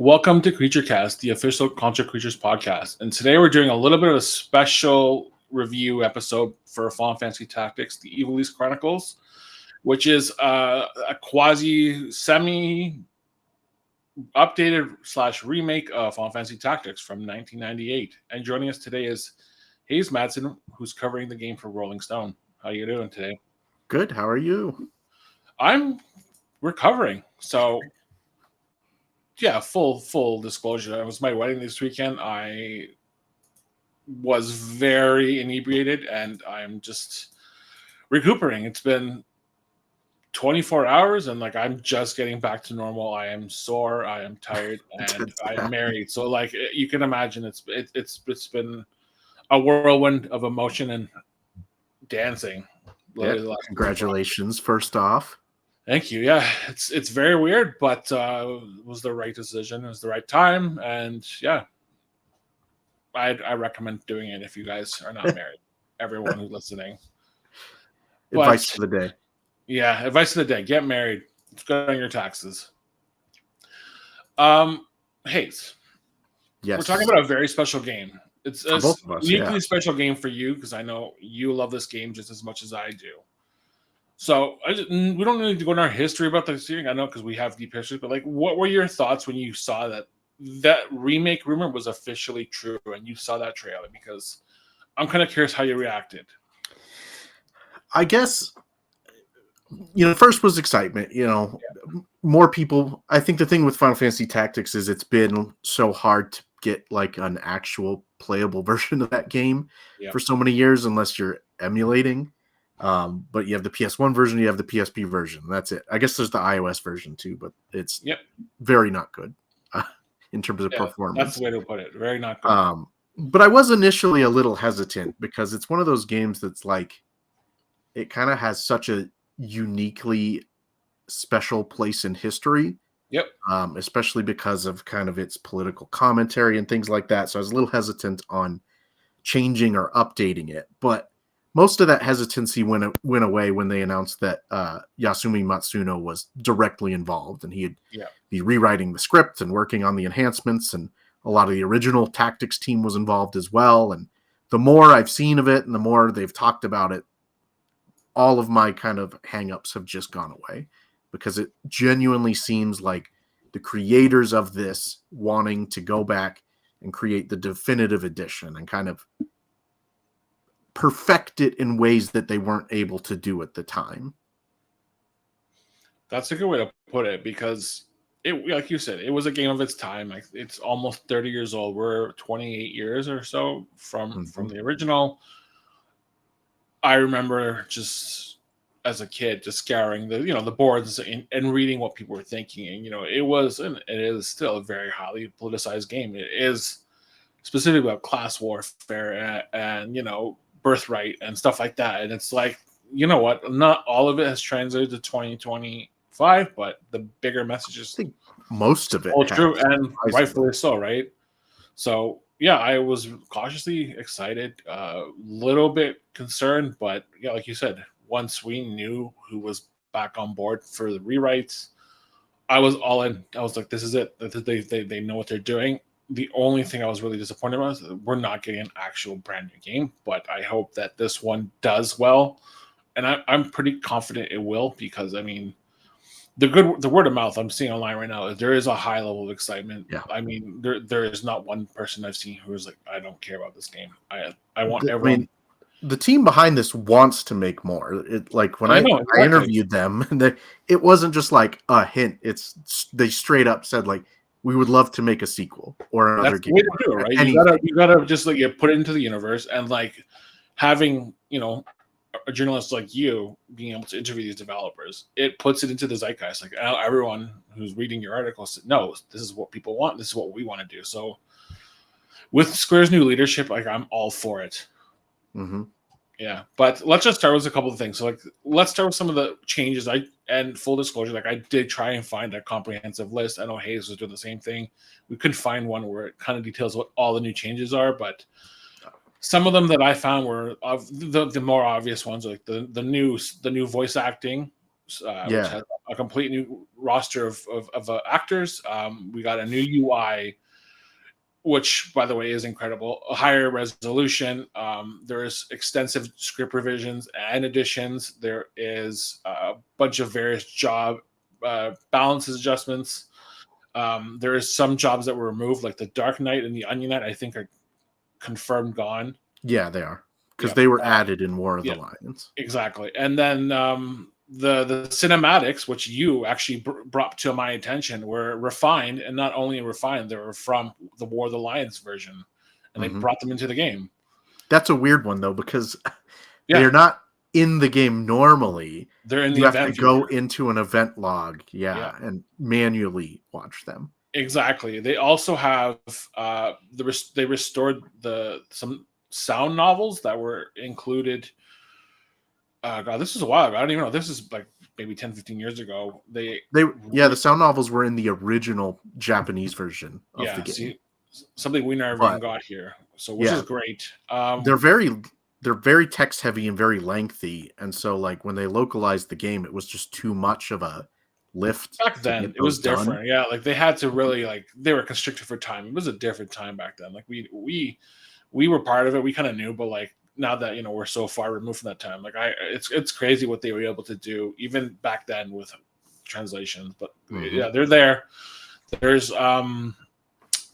Welcome to Creature Cast, the official Contra Creatures podcast. And today we're doing a little bit of a special review episode for Final Fantasy Tactics, the Ivalice Chronicles, which is a quasi semi updated / remake of Final Fantasy Tactics from 1998. And joining us today is Hayes Madsen, who's covering the game for Rolling Stone. How you doing today? Good. How are you? I'm recovering. So yeah, full disclosure. It was my wedding this weekend. I was very inebriated and I'm just recuperating. It's been 24 hours and I'm just getting back to normal. I am sore, I am tired, and I'm married. So you can imagine it's been a whirlwind of emotion and dancing. Yeah, congratulations first off. Thank you. Yeah, it's very weird, but it was the right decision. It was the right time, and yeah, I recommend doing it if you guys are not married. Everyone who's listening. Advice for the day. Yeah, advice of the day: get married. It's good on your taxes. Hayes. Yes, we're talking about a very special game. It's a uniquely special game for you because I know you love this game just as much as I do. So we don't need to go into our history about this series. I know because we have deep history, but what were your thoughts when you saw that remake rumor was officially true and you saw that trailer? Because I'm kind of curious how you reacted. I guess, first was excitement. More people. I think the thing with Final Fantasy Tactics is it's been so hard to get an actual playable version of that game for so many years, unless you're emulating. But you have the PS1 version, you have the PSP version. That's it. I guess there's the iOS version too, but it's very not good in terms of performance. That's the way to put it. Very not good. But I was initially a little hesitant because it's one of those games that's it kind of has such a uniquely special place in history. Yep. Especially because of kind of its political commentary and things like that. So I was a little hesitant on changing or updating it, but most of that hesitancy went away when they announced that Yasumi Matsuno was directly involved, and he'd be rewriting the script and working on the enhancements, and a lot of the original Tactics team was involved as well. And the more I've seen of it and the more they've talked about it, all of my kind of hang-ups have just gone away because it genuinely seems like the creators of this wanting to go back and create the definitive edition and kind of perfect it in ways that they weren't able to do at the time. That's a good way to put it because it, like you said, it was a game of its time. It's almost 30 years old. We're 28 years or so from the original. I remember just as a kid just scouring the boards and reading what people were thinking, and it was and it is still a very highly politicized game. It is specifically about class warfare and birthright and stuff like that. And it's what? Not all of it has translated to 2025, but the bigger messages. I think most of it. Oh, true, and rightfully so, right? So yeah, I was cautiously excited, a little bit concerned, but yeah, like you said, once we knew who was back on board for the rewrites, I was all in. I was like, this is it. They know what they're doing. The only thing I was really disappointed about is we're not getting an actual brand new game, but I hope that this one does well. And I'm pretty confident it will because, the word of mouth I'm seeing online right now is there is a high level of excitement. Yeah. There is not one person I've seen who is I don't care about this game. I want everyone. The team behind this wants to make more. When I interviewed them, it wasn't just a hint. They straight up said we would love to make a sequel or another game. That's the way to do it, right? You gotta just put it into the universe and having a journalist like you being able to interview these developers, it puts it into the zeitgeist. Everyone who's reading your articles knows this is what people want. This is what we want to do. So with Square's new leadership, I'm all for it. Mm-hmm. Yeah, but let's just start with a couple of things. So let's start with some of the changes. And full disclosure, I did try and find a comprehensive list. I know Hayes was doing the same thing. We couldn't find one where it kind of details what all the new changes are, but some of them that I found were the more obvious ones, the new voice acting which Yeah. has a complete new roster of actors. We got a new UI, which, by the way, is incredible. A higher resolution. There is extensive script revisions and additions. There is a bunch of various job balances adjustments. There is some jobs that were removed, like the Dark Knight and the Onion Knight, I think are confirmed gone. Yeah, they are. Because Yeah. they were added in War of the Yeah. Lions. Exactly. And then the cinematics, which you actually brought to my attention, were refined, and not only refined, they were from the War of the Lions version, and they brought them into the game. That's a weird one though, because Yeah. they're not in the game normally. They're in the You have event to go viewer. into an event log, Yeah. and manually watch them. Exactly. They also have they restored some sound novels that were included. God, this is a while ago. I don't even know. This is like maybe 10, 15 years ago. The sound novels were in the original Japanese version of the game. See, something we never even got here. So which is great. They're very text heavy and very lengthy, and so like when they localized the game, it was just too much of a lift. Back then, it was different. Yeah, like they had to really they were constricted for time. It was a different time back then. Like we were part of it. We kind of knew, but like now that we're so far removed from that time, like it's crazy what they were able to do even back then with translations. But yeah, they're there. There's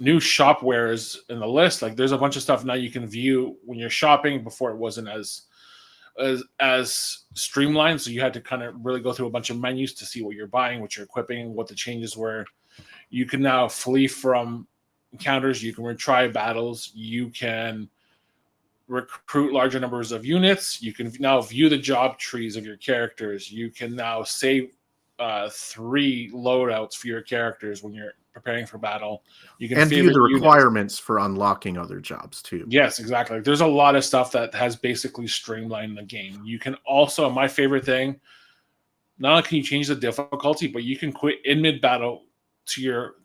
new shopwares in the list. Like there's a bunch of stuff now you can view when you're shopping. Before it wasn't as streamlined, so you had to kind of really go through a bunch of menus to see what you're buying, what you're equipping, what the changes were. You can now flee from encounters. You can retry battles. You can recruit larger numbers of units. You can now view the job trees of your characters. You can now save 3 loadouts for your characters when you're preparing for battle. You can view the requirements for unlocking other jobs too. Yes, exactly. There's a lot of stuff that has basically streamlined the game. You can also, my favorite thing, not only can you change the difficulty, but you can quit in mid-battle to your,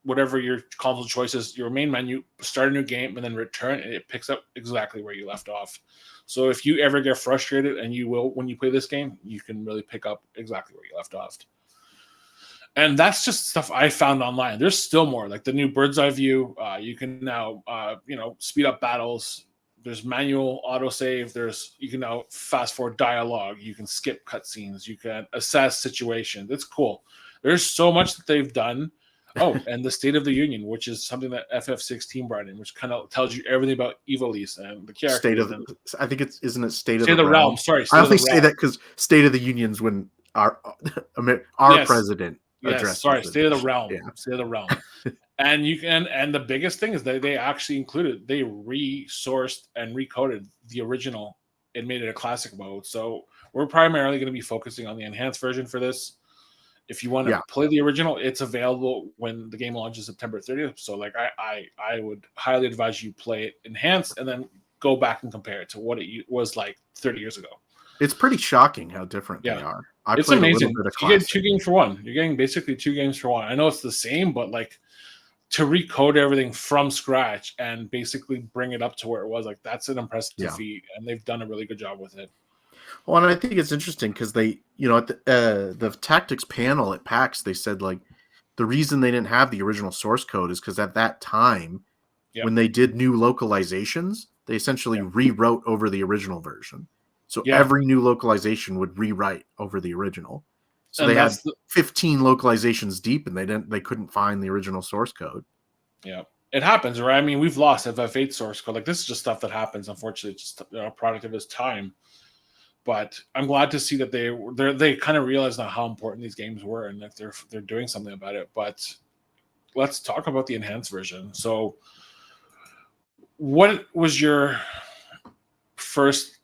whatever your console choices, your main menu, start a new game, and then return, and it picks up exactly where you left off. So if you ever get frustrated, and you will when you play this game, you can really pick up exactly where you left off. And that's just stuff I found online. There's still more, like the new bird's eye view. You can now, speed up battles. There's manual autosave. You can now fast forward dialogue. You can skip cutscenes. You can assess situations. It's cool. There's so much that they've done. Oh, and the State of the Union, which is something that FF16 brought in, which kind of tells you everything about Ivalice and the characters. I think isn't it State of the Realm? Sorry, I only say that because State of the Union's when our president. Yes, sorry, State of the Realm. Yeah. State of the Realm. And the biggest thing is that they actually they resourced and recoded the original and made it a classic mode. So we're primarily going to be focusing on the enhanced version for this. If you want to play the original, it's available when the game launches September 30th. So like I would highly advise you play it enhanced and then go back and compare it to what it was like 30 years ago. It's pretty shocking how different they are. It's amazing. You get 2 games for 1. You're getting basically 2 games for 1. I know it's the same, but like to recode everything from scratch and basically bring it up to where it was, like that's an impressive feat, and they've done a really good job with it. Well, and I think it's interesting because they, at the tactics panel at PAX, they said like the reason they didn't have the original source code is because at that time, when they did new localizations, they essentially rewrote over the original version. So every new localization would rewrite over the original. So they had 15 localizations deep, and they couldn't find the original source code. Yeah, it happens, right? I mean, we've lost FF8 source code. Like this is just stuff that happens. Unfortunately, it's just a product of its time. But I'm glad to see that they kind of realize now how important these games were, and that they're doing something about it. But let's talk about the enhanced version. So, what was your first?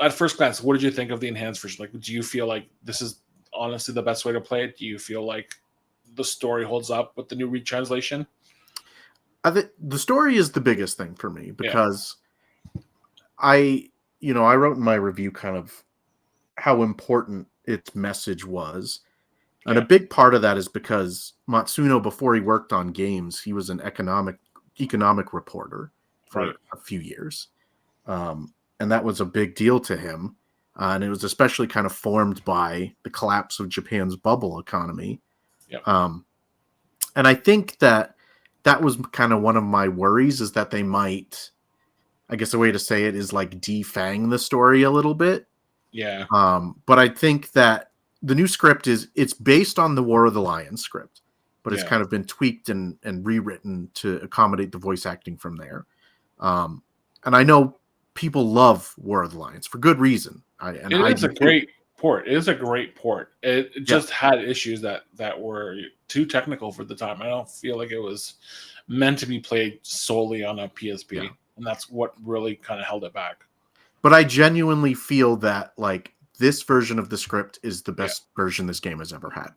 At first glance, what did you think of the enhanced version? Like, do you feel like this is honestly the best way to play it? Do you feel like the story holds up with the new retranslation? I think the story is the biggest thing for me because I wrote in my review kind of how important its message was. And a big part of that is because Matsuno, before he worked on games, he was an economic reporter for a few years. And that was a big deal to him. And it was especially kind of formed by the collapse of Japan's bubble economy. Yep. And I think that was kind of one of my worries, is that they might, I guess the way to say it is like defang the story a little bit. Yeah. But I think that the new script it's based on the War of the Lions script, but it's kind of been tweaked and rewritten to accommodate the voice acting from there. And I know people love War of the Lions for good reason. It is a great port. It is a great port. It just had issues that were too technical for the time. I don't feel like it was meant to be played solely on a PSP, and that's what really kind of held it back. But I genuinely feel that like this version of the script is the best version this game has ever had,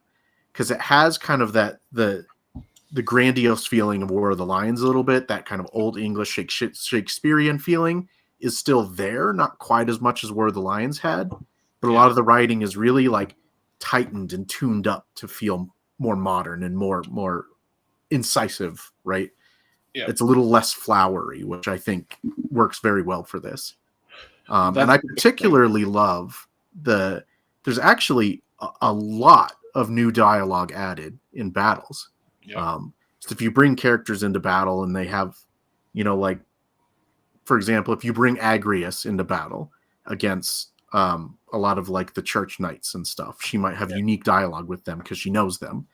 because it has kind of that the grandiose feeling of War of the Lions a little bit. That kind of old English Shakespearean feeling is still there, not quite as much as War of the Lions had, but a lot of the writing is really like tightened and tuned up to feel more modern and more incisive, right? Yeah. It's a little less flowery, which I think works very well for this. And I particularly love there's actually a lot of new dialogue added in battles. So if you bring characters into battle and they have, like, for example, if you bring Agrius into battle against a lot of like the church knights and stuff, she might have unique dialogue with them because she knows them.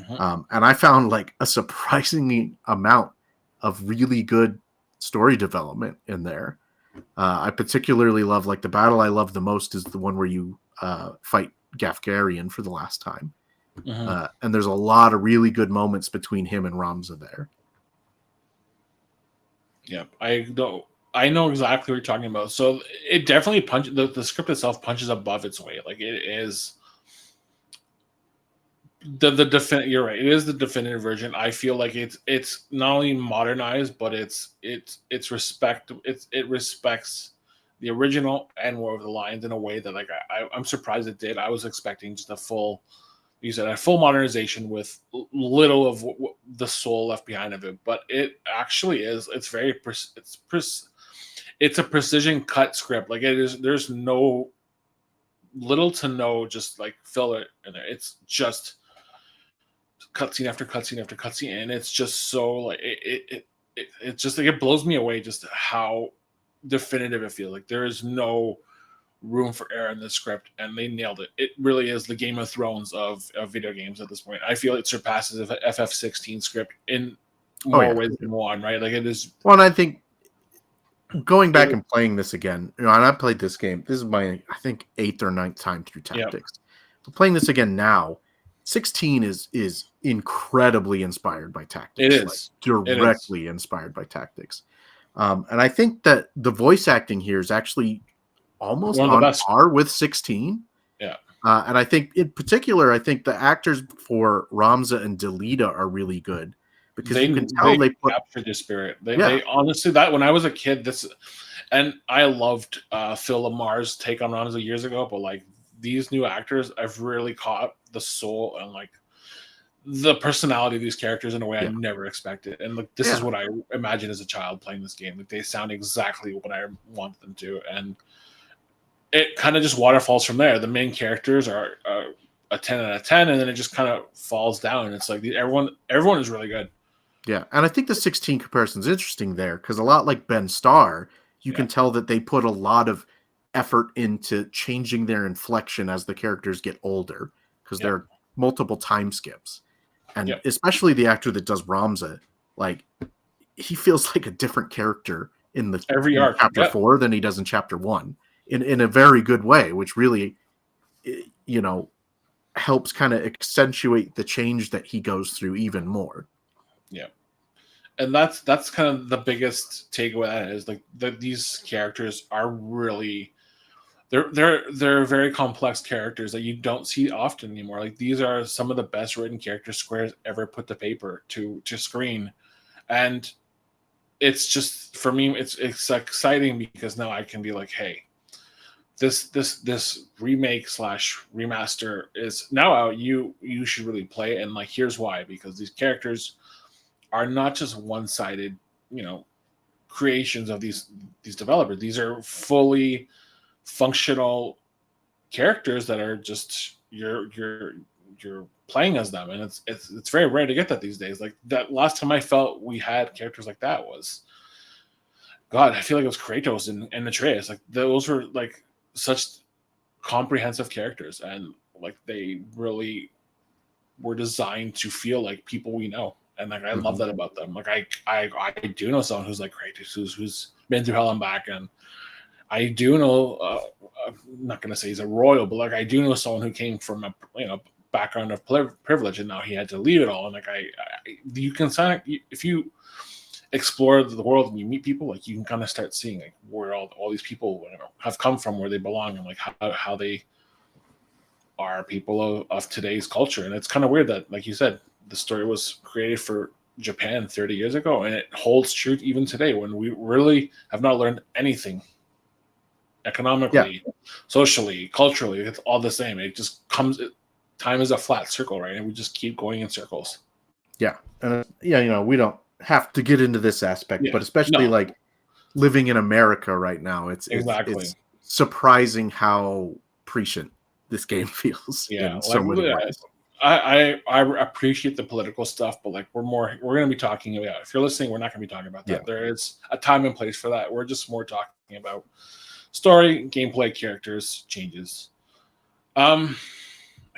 And I found like a surprising amount of really good story development in there. I particularly love, like, the battle I love the most is the one where you fight Gafgarian for the last time. And there's a lot of really good moments between him and Ramza there. Yep. I know exactly what you're talking about. So it definitely the script itself punches above its weight. Like, it is you're right. It is the definitive version. I feel like it's not only modernized, but it respects the original and War of the Lions in a way that, like, I'm surprised it did. I was expecting just a full modernization with little of the soul left behind of it, but it actually is. It's very it's a precision cut script. Like, it is. There's no little to no just like filler in there. It's just cutscene after cutscene after cutscene, and it's just so like it's just like, it blows me away just how definitive it feels. Like, there is no room for error in this script, and they nailed it. It really is the Game of Thrones of video games at this point. I feel it surpasses the FF16 script in more ways than one, right? Like, it is. Well, and I think going back and playing this again, and I played this game. This is my, I think, 8th or 9th time through Tactics. But playing this again now, 16 is incredibly inspired by Tactics. It is directly inspired by Tactics. And I think that the voice acting here is actually almost on par with 16. Yeah. And I think in particular, I think the actors for Ramza and Delita are really good, because you can tell they captured the spirit. They honestly, that when I was a kid, and I loved Phil Lamar's take on Ramza years ago, but like, these new actors, I've really caught the soul and like the personality of these characters in a way I never expected. And like, this is what I imagined as a child playing this game. Like, they sound exactly what I want them to, and it kind of just waterfalls from there. The main characters are a 10 out of 10, and then it just kind of falls down. It's like everyone is really good. Yeah, and I think the 16 comparison is interesting there, because a lot like Ben Starr, you can tell that they put a lot of effort into changing their inflection as the characters get older, because there are multiple time skips. And especially the actor that does Ramza, like, he feels like a different character in every arc, chapter 4 than he does in chapter 1, in a very good way, which really, helps kind of accentuate the change that he goes through even more. Yeah. And that's kind of the biggest takeaway that is, like, that these characters are really, they're very complex characters that you don't see often anymore. Like, these are some of the best written characters Square's ever put to paper to screen. And it's just, for me, it's exciting, because now I can be like, hey, this remake / remaster is now out. You should really play it, and like, here's why. Because these characters are not just one-sided, creations of these developers. These are fully functional characters that are just you're playing as them, and it's very rare to get that these days. Like that last time I felt we had characters like that was, God, I feel like it was Kratos and Atreus. Like those were like such comprehensive characters, and like they really were designed to feel like people we know. And like I love that about them. Like I do know someone who's like Kratos, who's been through hell and back, and I do know. I'm not gonna say he's a royal, but like I do know someone who came from a background of privilege, and now he had to leave it all. And like you can if you explore the world and you meet people, like you can kind of start seeing like where all these people have come from, where they belong, and like how they are people of today's culture. And it's kind of weird that, like you said, the story was created for Japan 30 years ago, and it holds true even today when we really have not learned anything economically, socially, culturally. It's all the same. It just comes. Time is a flat circle, right? And we just keep going in circles. Yeah, and we don't have to get into this aspect, but especially like living in America right now, it's surprising how prescient this game feels in so many ways. I appreciate the political stuff, but like we're going to be talking about. If you're listening, we're not going to be talking about that. Yeah. There is a time and place for that. We're just more talking about story, gameplay, characters, changes.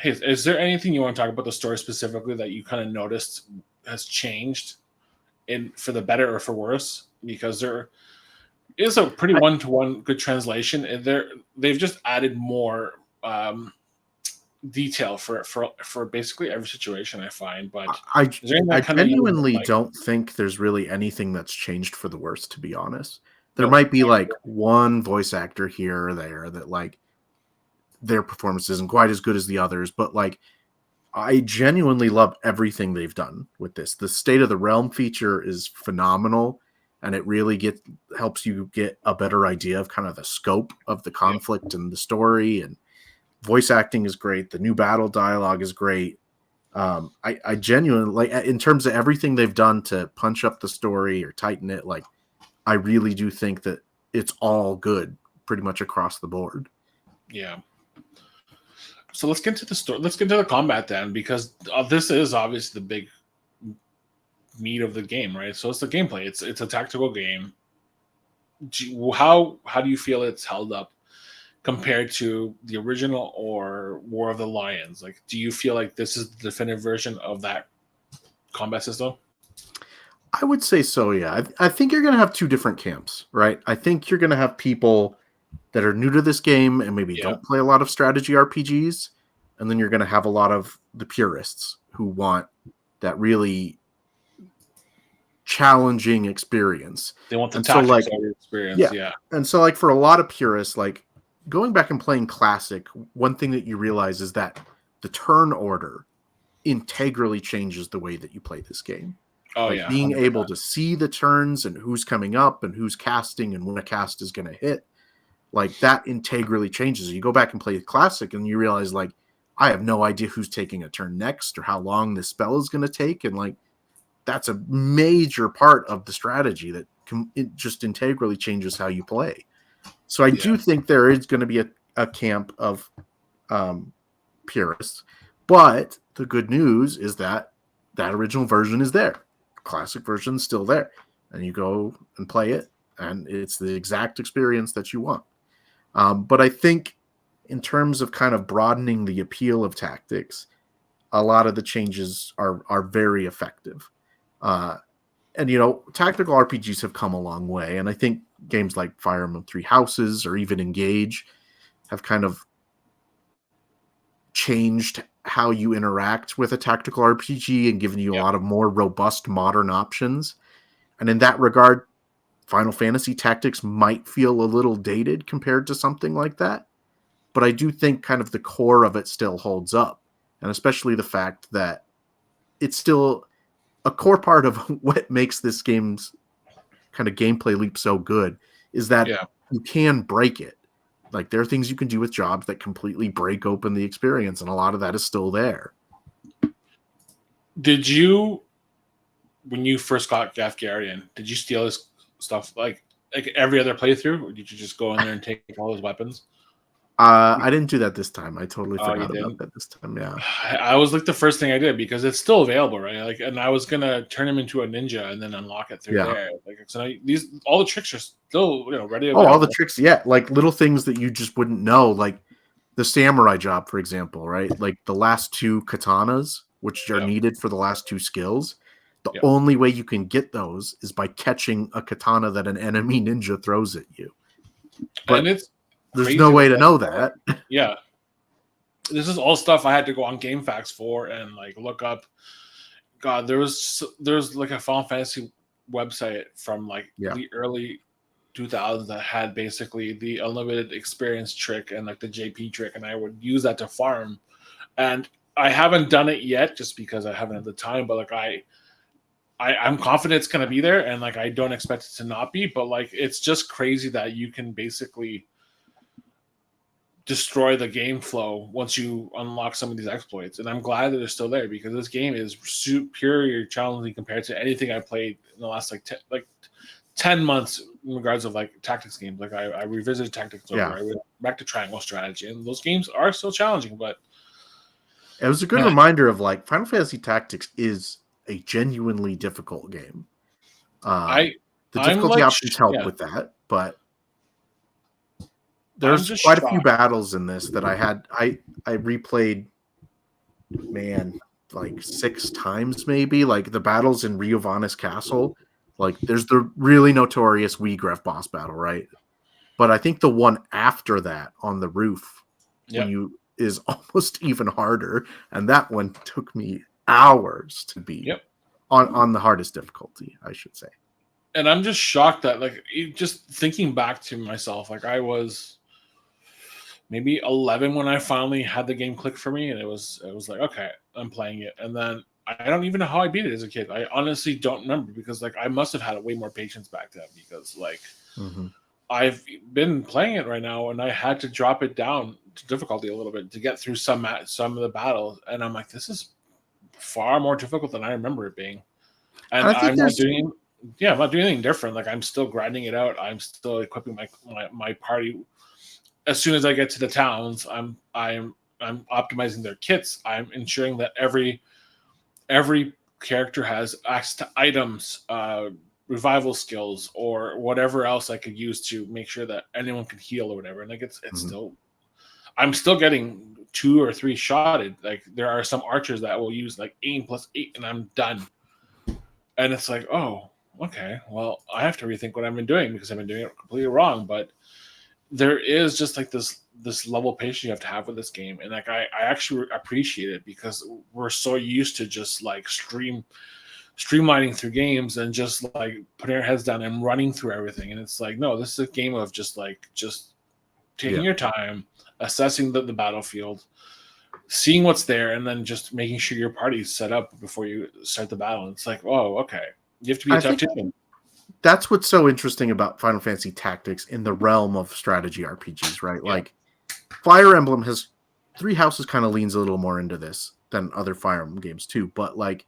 Hey, is there anything you want to talk about the story specifically that you kind of noticed has changed for the better or for worse? Because there is a pretty one-to-one good translation, and they've just added more detail for basically every situation, I find. But I genuinely don't think there's really anything that's changed for the worse, to be honest. There might be like one voice actor here or there that like their performance isn't quite as good as the others, but like I genuinely love everything they've done with this. The State of the Realm feature is phenomenal, and it really helps you get a better idea of kind of the scope of the conflict and the story. And voice acting is great. The new battle dialogue is great. I genuinely like, in terms of everything they've done to punch up the story or tighten it, like I really do think that it's all good pretty much across the board. Yeah. So let's get to the story. Let's get to the combat then, because this is obviously the big meat of the game, right? So it's the gameplay. It's a tactical game. How do you feel it's held up compared to the original or War of the Lions? Like, do you feel like this is the definitive version of that combat system? I would say so, yeah. I think you're going to have two different camps, right? I think you're going to have people that are new to this game and maybe don't play a lot of strategy RPGs, and then you're going to have a lot of the purists who want that really challenging experience. They want the tactics experience, yeah. And so, like, for a lot of purists, like, going back and playing Classic, one thing that you realize is that the turn order integrally changes the way that you play this game. Oh, like, being 100%. Able to see the turns and who's coming up and who's casting and when a cast is going to hit, like, that integrally changes. You go back and play Classic and you realize, like, I have no idea who's taking a turn next or how long this spell is going to take. And, like, that's a major part of the strategy that it just integrally changes how you play. So I do think there is going to be a camp of purists, but the good news is that original version is there. Classic version is still there, and you go and play it, and it's the exact experience that you want. But I think in terms of kind of broadening the appeal of tactics, a lot of the changes are very effective. And, tactical RPGs have come a long way. And I think games like Fire Emblem Three Houses or even Engage have kind of changed how you interact with a tactical RPG and given you a lot of more robust modern options. And in that regard, Final Fantasy Tactics might feel a little dated compared to something like that. But I do think kind of the core of it still holds up. And especially the fact that it's still a core part of what makes this game's kind of gameplay leap so good is that you can break it. Like, there are things you can do with jobs that completely break open the experience, and a lot of that is still there. Did you, when you first got Gafgarian, did you steal his stuff like every other playthrough, or did you just go in there and take all his weapons? I didn't do that this time. I totally Oh, you forgot about didn't? that this time. Yeah. I was like the first thing I did because it's still available, right? Like, and I was gonna turn him into a ninja and then unlock it through Yeah. there. Like, so now all the tricks are still ready Oh, all the available. tricks. Yeah, like little things that you just wouldn't know, like the samurai job, for example, right? Like the last 2 katanas, which are Yep, needed for the last 2 skills. The yep. only way you can get those is by catching a katana that an enemy ninja throws at you. And But it's there's no crazy. way to Like, know that. yeah, this is all stuff I had to go on GameFAQs for and like look up. God, there's like a Final Fantasy website from like Yeah. the early 2000s that had basically the unlimited experience trick and like the JP trick, and I would use that to farm. And I haven't done it yet just because I haven't had the time, but like I'm confident it's gonna be there, and like I don't expect it to not be, but like it's just crazy that you can basically destroy the game flow once you unlock some of these exploits. And I'm glad that they're still there because this game is superior challenging compared to anything I played in the last like 10 months in regards of like tactics games. Like I revisited Tactics over, Yeah. I went back to Triangle Strategy, and those games are still challenging, but It was a good reminder of like Final Fantasy Tactics is a genuinely difficult game. The difficulty options help with that, but there's quite a few battles in this that I replayed, man, like 6 times maybe. Like the battles in Riovanis Castle, like there's the really notorious Weegref boss battle, right? But I think the one after that on the roof is almost even harder, and that one took me hours to beat on the hardest difficulty, I should say. And I'm just shocked that like just thinking back to myself, like I was maybe 11 when I finally had the game click for me, and it was like, okay, I'm playing it, and then I don't even know how I beat it as a kid. I honestly don't remember because like I must have had way more patience back then because like I've been playing it right now, and I had to drop it down to difficulty a little bit to get through some of the battles, and I'm like, this is far more difficult than I remember it being, and I'm not doing anything different. Like I'm still grinding it out. I'm still equipping my party. As soon as I get to the towns, I'm optimizing their kits. I'm ensuring that every character has access to items, revival skills, or whatever else I could use to make sure that anyone can heal or whatever. And like it's still, I'm still getting 2 or 3 shotted. Like there are some archers that will use like aim +8, and I'm done. And it's like, oh, okay, well, I have to rethink what I've been doing because I've been doing it completely wrong. But there is just like this level of patience you have to have with this game, and like I actually appreciate it because we're so used to just like streamlining through games and just like putting our heads down and running through everything. And it's like, no, this is a game of just taking your time, assessing the battlefield, seeing what's there, and then just making sure your party's set up before you start the battle. And it's like, oh, okay, you have to be a tactician. That's what's so interesting about Final Fantasy Tactics in the realm of strategy RPGs, right? Yeah. Like Fire Emblem has 3 Houses kind of leans a little more into this than other Fire Emblem games too, but like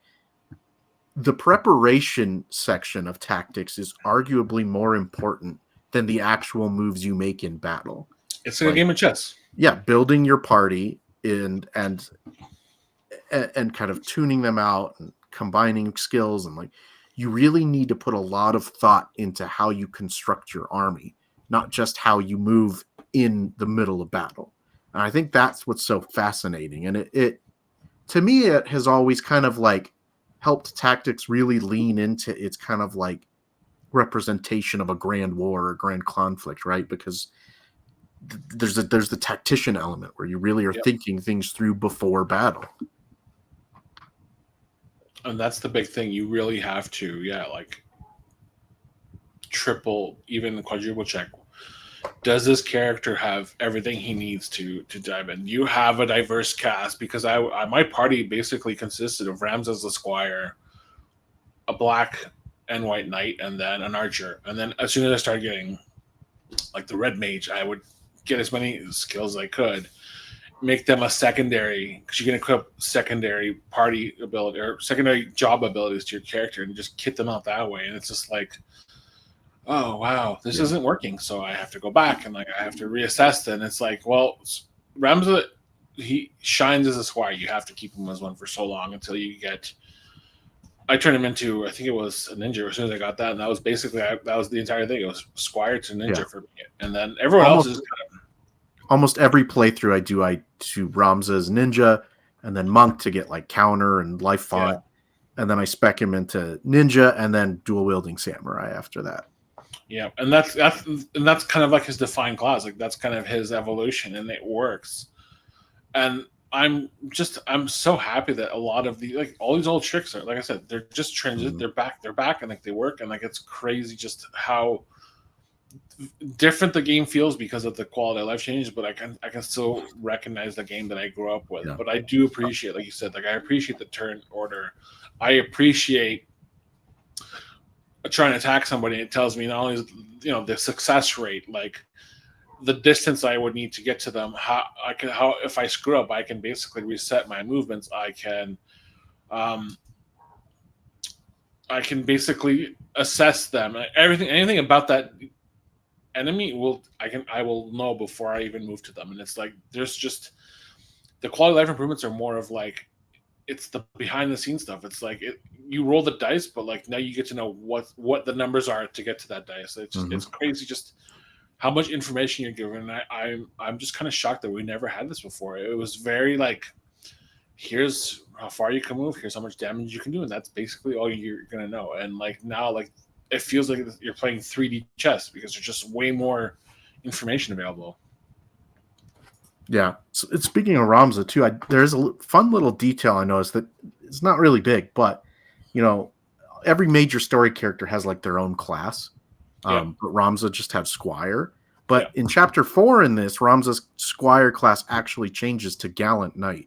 the preparation section of Tactics is arguably more important than the actual moves you make in battle. It's like a game of chess. Yeah, building your party and kind of tuning them out and combining skills, and like you really need to put a lot of thought into how you construct your army, not just how you move in the middle of battle. And I think that's what's so fascinating. And it to me, it has always kind of like helped Tactics really lean into its kind of like representation of a grand war or grand conflict, right? Because there's the tactician element where you really are thinking things through before battle. And that's the big thing. You really have to, like triple, even quadruple check. Does this character have everything he needs to dive in? You have a diverse cast because my party basically consisted of Ramza as the squire, a black and white knight, and then an archer. And then as soon as I started getting like the red mage, I would get as many skills as I could, make them a secondary, because you can equip secondary party ability or secondary job abilities to your character and just kit them out that way. And it's just like oh wow, this isn't working, so I have to go back and like I have to reassess it. And it's like, well, Ramza, he shines as a squire. You have to keep him as one for so long until you get. I turned him into, I think it was a ninja as soon as I got that, and that was basically that was the entire thing. It was squire to ninja for me, and then everyone else is almost every playthrough I do Ramza as ninja, and then monk to get like counter and life font, and then I spec him into ninja, and then dual wielding samurai after that. Yeah, and that's kind of like his defined class. Like that's kind of his evolution, and it works. And I'm so happy that a lot of the like all these old tricks are, like I said, they're just transit. They're back, and like they work, and like it's crazy just how different the game feels because of the quality of life changes. But I can still recognize the game that I grew up with. Yeah. But I do appreciate, like you said, like I appreciate the turn order. I appreciate trying to attack somebody. It tells me not only the success rate, like the distance I would need to get to them, how if I screw up, I can basically reset my movements. I can basically assess them. Anything about that enemy I will know before I even move to them. And it's like there's just the quality of life improvements are more of like it's the behind the scenes stuff. It's like you roll the dice, but like now you get to know what the numbers are to get to that dice. It's just it's crazy just how much information you're given. And I'm just kind of shocked that we never had this before. It was very like, here's how far you can move, here's how much damage you can do, and that's basically all you're gonna know. And like now, like it feels like you're playing 3D chess because there's just way more information available. Yeah. So speaking of Ramza too, there's a fun little detail I noticed that it's not really big, but every major story character has like their own class. But Ramza just had Squire. But in Chapter 4 in this, Ramza's Squire class actually changes to Gallant Knight.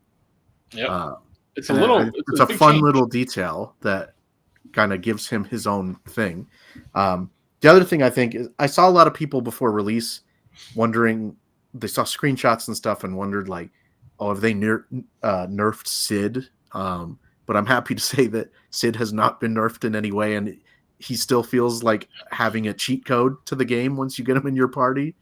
Yeah, it's a fun little detail that kind of gives him his own thing. The other thing I think is I saw a lot of people before release wondering, they saw screenshots and stuff and wondered like, oh, have they nerfed Sid? But I'm happy to say that Sid has not been nerfed in any way, and he still feels like having a cheat code to the game once you get him in your party.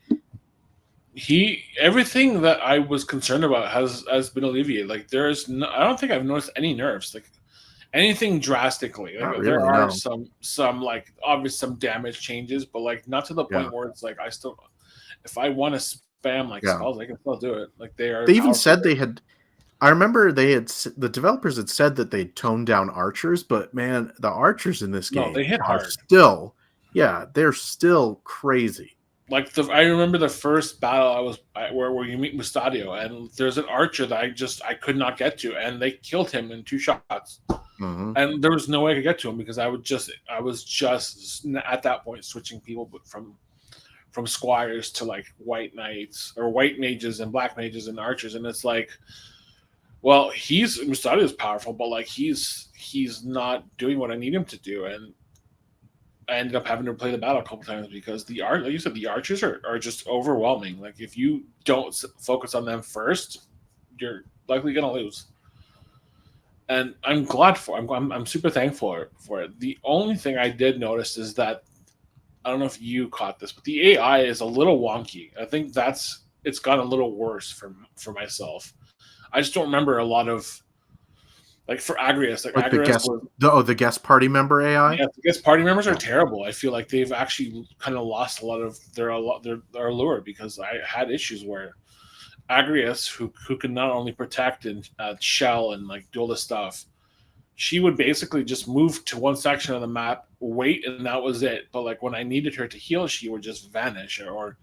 Everything that I was concerned about has been alleviated. Like I don't think I've noticed any nerfs, like anything drastically. Like really, there are some like obvious some damage changes, but like not to the point where it's like I still, if I want to spam like spells, I can still do it. Like they even said they had. I remember the developers had said that they'd toned down archers, but man, the archers in this game they hit hard. They're still crazy. Like I remember the first battle where you meet Mustadio, and there's an archer that I could not get to, and they killed him in 2 shots, and there was no way I could get to him because I was just at that point switching people from squires to like white knights or white mages and black mages and archers, and it's like. Well, Mustadio is powerful, but like he's not doing what I need him to do, and I ended up having to play the battle a couple times because like you said, the archers are just overwhelming. Like if you don't focus on them first, you're likely gonna lose. And I'm glad I'm super thankful for it. The only thing I did notice is that I don't know if you caught this, but the AI is a little wonky. I think it's gotten a little worse for myself. I just don't remember a lot of, like for Agrias, the guest party member AI. Yeah, the guest party members are terrible. I feel like they've actually kind of lost a lot of their allure because I had issues where Agrias, who could not only protect and shell and like do all this stuff, she would basically just move to one section of the map, wait, and that was it. But like when I needed her to heal, she would just vanish, or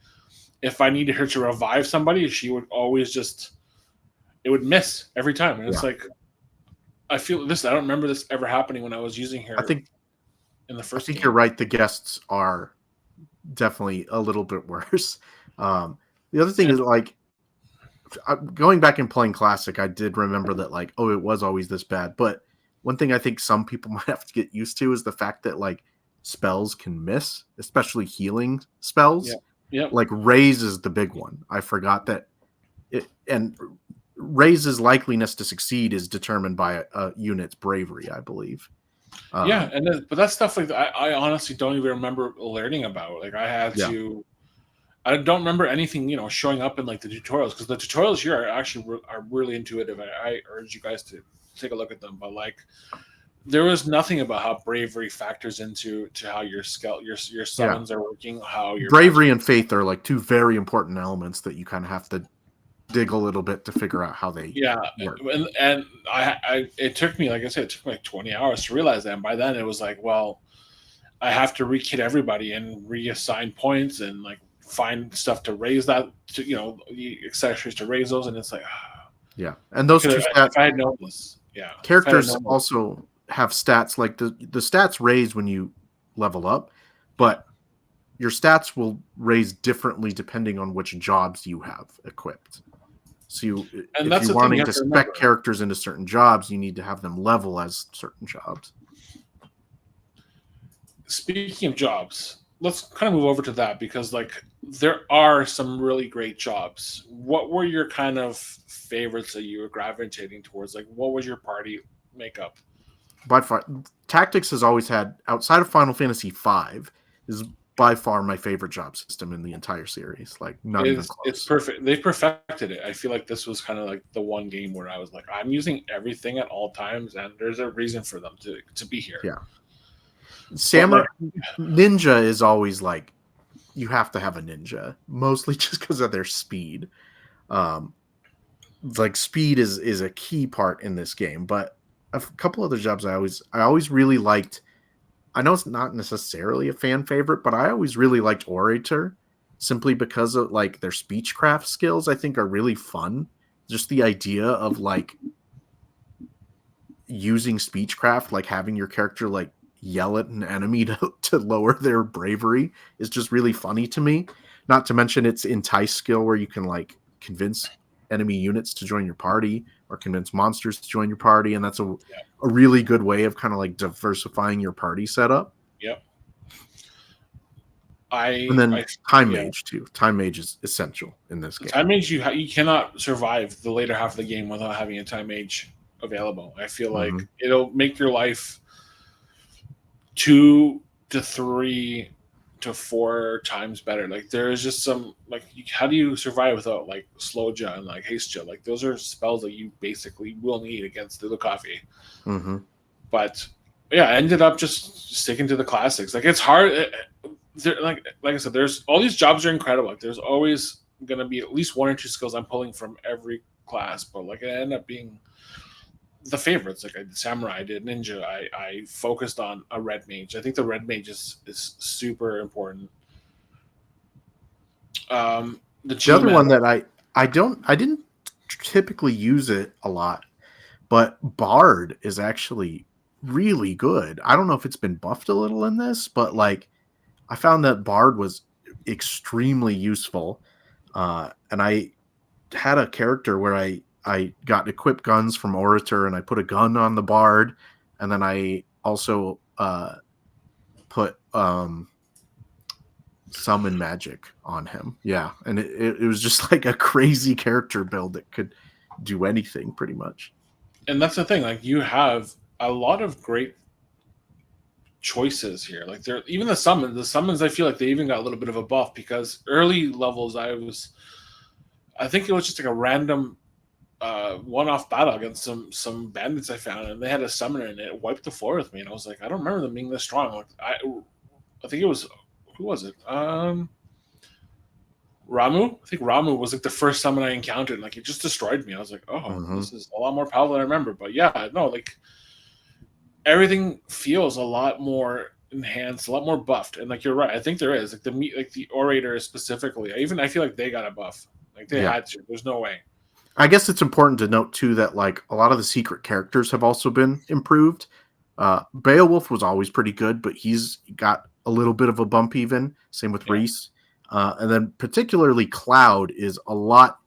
if I needed her to revive somebody, she would always just. It would miss every time, and it's like I feel this. I don't remember this ever happening when I was using her. I think in the first. I think you're right. The guests are definitely a little bit worse. The other thing is like going back and playing Classic. I did remember that like it was always this bad. But one thing I think some people might have to get used to is the fact that like spells can miss, especially healing spells. Yeah. Like Raise is the big one. I forgot that and. Raise's likeliness to succeed is determined by a unit's bravery, I believe. Yeah, and but that stuff like I honestly don't even remember learning about. Like I had to. I don't remember anything, showing up in like the tutorials, because the tutorials here are actually are really intuitive. I urge you guys to take a look at them. But like, there was nothing about how bravery factors into how your summons are working. How your bravery and faith are like two very important elements that you kind of have to dig a little bit to figure out how they work. And it took me, like I said, it took me like 20 hours to realize that. And by then it was like, well, I have to re-kit everybody and reassign points and like find stuff to raise that, to the accessories to raise those, and it's like and those two stats, if I had known this, characters also have stats, like the stats raise when you level up, but your stats will raise differently depending on which jobs you have equipped. So if you're wanting to spec characters into certain jobs, you need to have them level as certain jobs. Speaking of jobs, let's kind of move over to that, because like there are some really great jobs. What were your kind of favorites that you were gravitating towards? Like, what was your party makeup? By far, Tactics has always had, outside of Final Fantasy V, is by far my favorite job system in the entire series. Like, not even close. It's perfect. They perfected it. I feel like this was kind of like the one game where I was like, I'm using everything at all times, and there's a reason for them to be here. Yeah. Samurai Ninja is always like, you have to have a ninja, mostly just because of their speed. Like speed is a key part in this game, but a couple other jobs I always really liked. I know it's not necessarily a fan favorite, but I always really liked Orator, simply because of like their speechcraft skills. I think are really fun. Just the idea of like using speechcraft, like having your character like yell at an enemy to lower their bravery, is just really funny to me. Not to mention its entice skill, where you can like convince enemy units to join your party or convince monsters to join your party, and that's a really good way of kind of like diversifying your party setup. Yep. And then Time Mage too. Time Mage is essential in this game. Time Mage, you cannot survive the later half of the game without having a Time Mage available. I feel like it'll make your life 2 to 3 to 4 times better. Like there is just some like, how do you survive without like slow ja and like haste ja? Like those are spells that you basically will need against the coffee. But I ended up just sticking to the classics. Like it's hard. Like I said, there's all these jobs are incredible. Like there's always gonna be at least 1 or 2 skills I'm pulling from every class, but like it ended up being the favorites. Like I did Samurai, I did Ninja, I focused on a Red Mage. I think the Red Mage is super important. The other one that I didn't typically use it a lot, but Bard is actually really good. I don't know if it's been buffed a little in this, but like I found that Bard was extremely useful. And I had a character where I got equipped guns from Orator, and I put a gun on the Bard, and then I also put summon magic on him. Yeah, and it was just like a crazy character build that could do anything pretty much. And that's the thing, like you have a lot of great choices here. Like there, even the summons, I feel like they even got a little bit of a buff, because early levels I think it was just like a random one-off battle against some bandits I found, and they had a summoner, and it wiped the floor with me, and I was like, I don't remember them being this strong. Like I think it was, who was it? Ramu. I think Ramu was like the first summon I encountered, and like it just destroyed me. I was like, this is a lot more powerful than I remember. But yeah, no, like everything feels a lot more enhanced, a lot more buffed, and like you're right. I think there is like the Orator specifically. I feel like they got a buff. Like they had to. There's no way. I guess it's important to note too that like a lot of the secret characters have also been improved. Beowulf was always pretty good, but he's got a little bit of a bump even. Same with Reese. And then particularly Cloud is a lot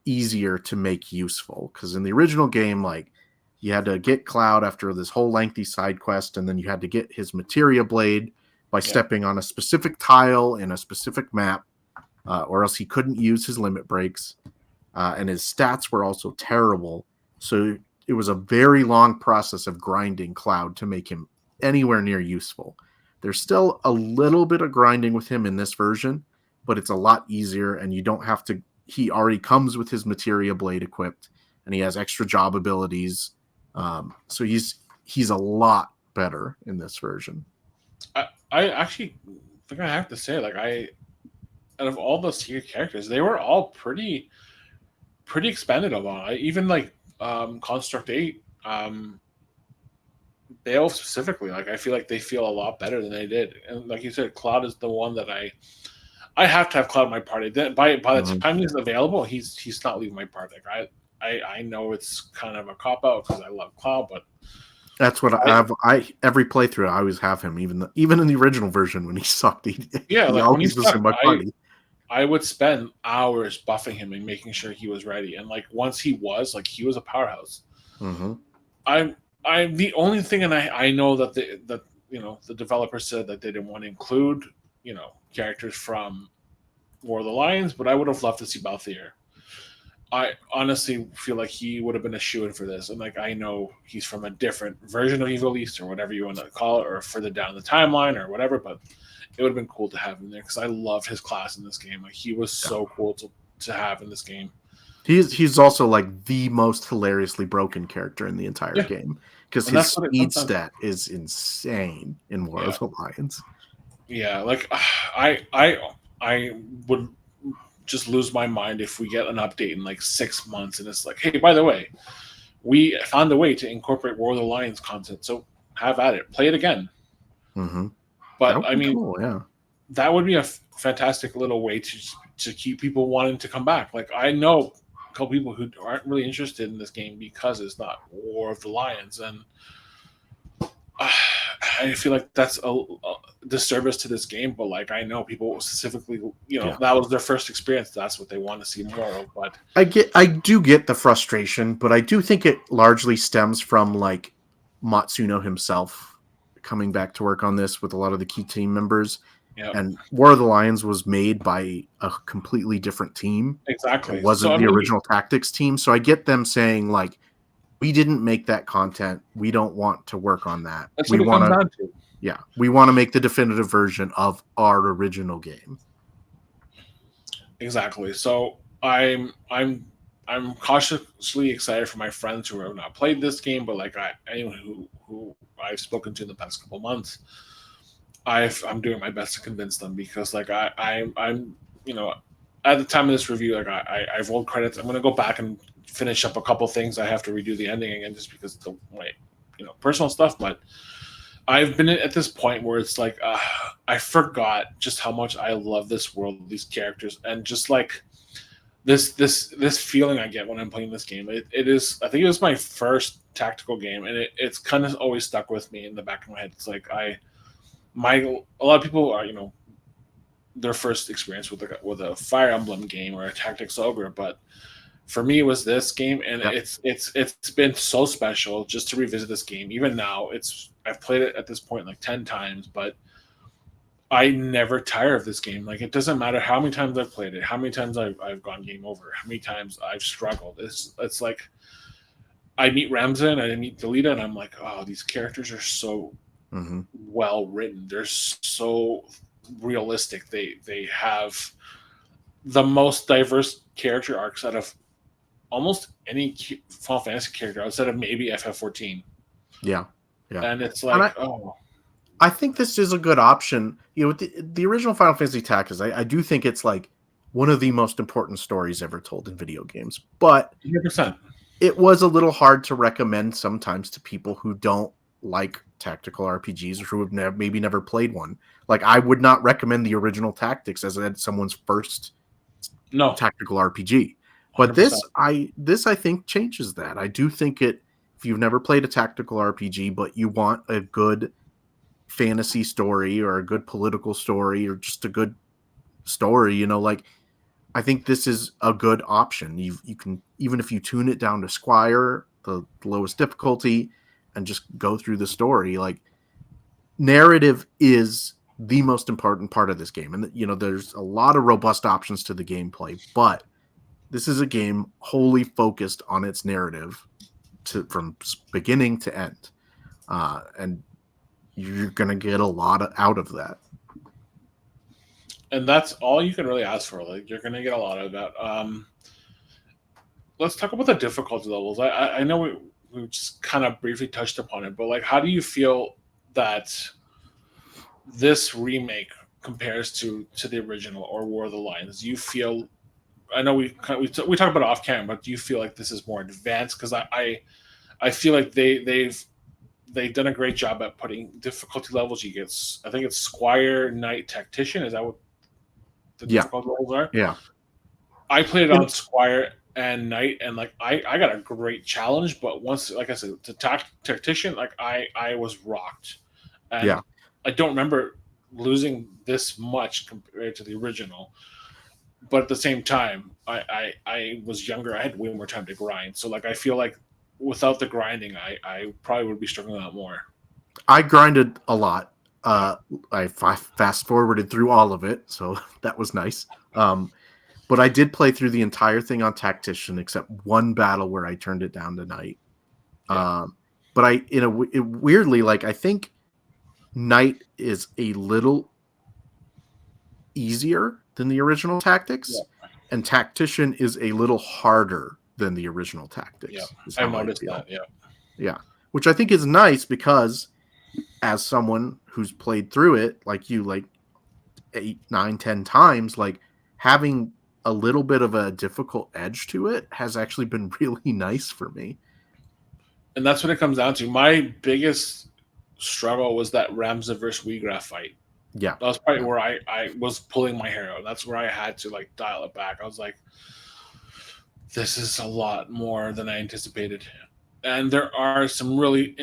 easier to make useful, because in the original game, like you had to get Cloud after this whole lengthy side quest, and then you had to get his materia blade by stepping on a specific tile in a specific map, or else he couldn't use his limit breaks. And his stats were also terrible. So was a very long process of grinding Cloud to make him anywhere near useful. There's still a little bit of grinding with him in this version, but it's a lot easier, and you don't have to. He already comes with his materia blade equipped, and he has extra job abilities. So he's a lot better in this version. I actually think I have to say, like, out of all those tier characters, they were all pretty expanded upon. Even like Construct 8, Beoulve specifically, like, I feel like they feel a lot better than they did. And like you said, Cloud is the one that I have to have Cloud in my party. Then by the time he's available, he's not leaving my party. Like, I know it's kind of a cop out because I love Cloud, but that's what I have. Every playthrough I always have him, even in the original version when he sucked. He like always was in my party. I would spend hours buffing him and making sure he was ready. And like once he was a powerhouse. Mm-hmm. I'm the only thing, and I know that the developer said that they didn't want to include characters from War of the Lions, but I would have loved to see Balthier. I honestly feel like he would have been a shoo-in for this, and like I know he's from a different version of Ivalice or whatever you want to call it, or further down the timeline or whatever, but it would have been cool to have him there because I loved his class in this game. Like he was so cool to have in this game. He's also like the most hilariously broken character in the entire game because his speed stat is insane in War of the Lions. Yeah, like I would just lose my mind if we get an update in like 6 months and it's like, hey, by the way, we found a way to incorporate War of the Lions content, so have at it, play it again. Mm-hmm. But I mean, that would be a fantastic little way to keep people wanting to come back. Like I know a couple people who aren't really interested in this game because it's not War of the Lions, and I feel like that's a disservice to this game. But like I know people specifically, that was their first experience. That's what they want to see more of. But I do get the frustration, but I do think it largely stems from like Matsuno himself coming back to work on this with a lot of the key team members. Yep. And War of the Lions was made by a completely different team. Exactly. It wasn't the original Tactics team. So I get them saying like, we didn't make that content. We don't want to work on that. That's what it comes down to. Yeah. We want to make the definitive version of our original game. Exactly. So I'm cautiously excited for my friends who have not played this game, but like anyone who I've spoken to in the past couple months, I'm doing my best to convince them because like I'm at the time of this review, like I've rolled credits. I'm going to go back and finish up a couple things. I have to redo the ending again just because of my personal stuff, but I've been at this point where it's like I forgot just how much I love this world, these characters, and just like this feeling I get when I'm playing this game. It is, I think it was my first tactical game, and it's kind of always stuck with me in the back of my head. It's like a lot of people are their first experience with a Fire Emblem game or a Tactics Ogre, but for me it was this game, and it's been so special just to revisit this game. Even now, I've played it at this point like 10 times, but I never tire of this game. Like it doesn't matter how many times I've played it, how many times I've gone game over, how many times I've struggled. It's like I meet Ramza and I meet Delita, and I'm like, oh, these characters are so well written. They're so realistic. They have the most diverse character arcs out of almost any Final Fantasy character outside of maybe FF14. Yeah. And it's like, I think this is a good option. With the original Final Fantasy Tactics, I do think it's like one of the most important stories ever told in video games. But 100%. It was a little hard to recommend sometimes to people who don't like tactical RPGs or who have maybe never played one. Like I would not recommend the original Tactics as someone's first tactical RPG. But 100%. This I think changes that. I do think if you've never played a tactical RPG, but you want a good fantasy story or a good political story or just a good story, like I think this is a good option. You can, even if you tune it down to Squire, the lowest difficulty, and just go through the story, like narrative is the most important part of this game. And there's a lot of robust options to the gameplay, but this is a game wholly focused on its narrative. from beginning to end, and you're gonna get a lot out of that. And that's all you can really ask for. Like you're gonna get a lot of that. Let's talk about the difficulty levels. I know we just kind of briefly touched upon it, but like, how do you feel that this remake compares to the original or War of the Lions? Do you feel? I know we talk about it off camera, but do you feel like this is more advanced? Because I feel like they've done a great job at putting difficulty levels. You get, I think it's Squire, Knight, Tactician. Is that what the difficulty levels are? Yeah. I played it on Squire and Knight, and like I got a great challenge, but once, like I said, the Tactician, like I was rocked, and I don't remember losing this much compared to the original. But at the same time, I was younger. I had way more time to grind. So like I feel like without the grinding, I probably would be struggling a lot more. I grinded a lot. I fast forwarded through all of it, so that was nice. But I did play through the entire thing on Tactician, except one battle where I turned it down to Knight. But weirdly, like I think Knight is a little easier than the original Tactics, and Tactician is a little harder than the original Tactics. Yeah, I noticed that. Yeah, which I think is nice because as someone who's played through it, like you, like 8, 9, 10 times, like having a little bit of a difficult edge to it has actually been really nice for me. And that's what it comes down to. My biggest struggle was that Ramza versus Wheatgrass fight. Yeah. That was probably where I was pulling my hair out. That's where I had to like dial it back. I was like, this is a lot more than I anticipated. And there are some really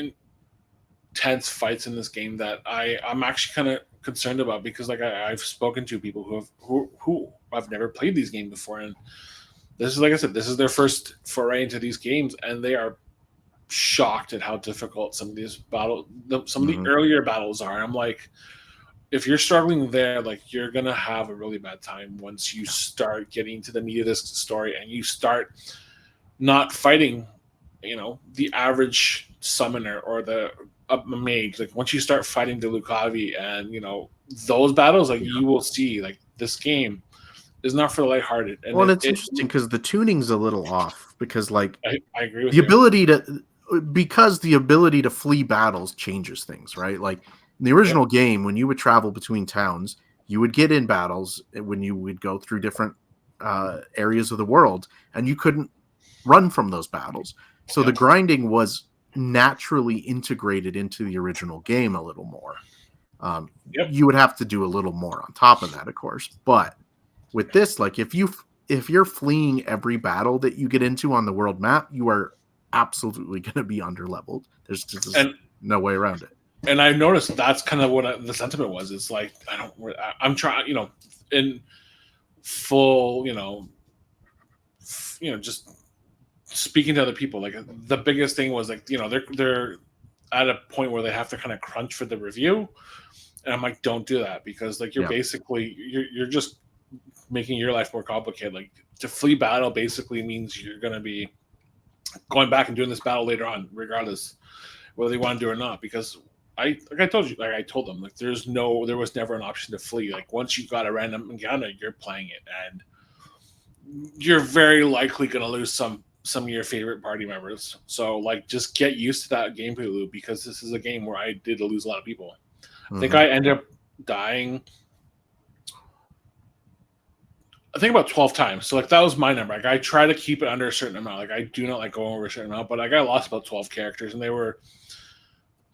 intense fights in this game that I'm actually kind of concerned about, because like I've spoken to people who have never played these games before, and this is, like I said, this is their first foray into these games, and they are shocked at how difficult some of these of the earlier battles are. And I'm like, if you're struggling there, like you're gonna have a really bad time once you start getting to the meat of this story and you start not fighting, the average summoner or the mage. Like once you start fighting the Lucavi and those battles, like you will see, like this game is not for the lighthearted. And it's interesting because the tuning's a little off, because like I agree with the ability to flee battles changes things, right? Like in the original game, when you would travel between towns, you would get in battles when you would go through different areas of the world, and you couldn't run from those battles. So the grinding was naturally integrated into the original game a little more. You would have to do a little more on top of that, of course. But with this, like if you're fleeing every battle that you get into on the world map, you are absolutely going to be underleveled. There's just no way around it. And I noticed that's kind of what the sentiment was. It's like, I'm trying, in full, just speaking to other people. Like the biggest thing was like, they're at a point where they have to kind of crunch for the review. And I'm like, don't do that, because like you're basically, you're just making your life more complicated. Like to flee battle basically means you're going to be going back and doing this battle later on, regardless whether they want to do it or not, because I told them, like there was never an option to flee. Like once you got a random encounter, you're playing it, and you're very likely going to lose some of your favorite party members. So like just get used to that gameplay loop, because this is a game where I did lose a lot of people. I think I ended up dying, I think about 12 times. So like that was my number. Like I try to keep it under a certain amount. Like I do not like going over a certain amount, but like I lost about 12 characters, and they were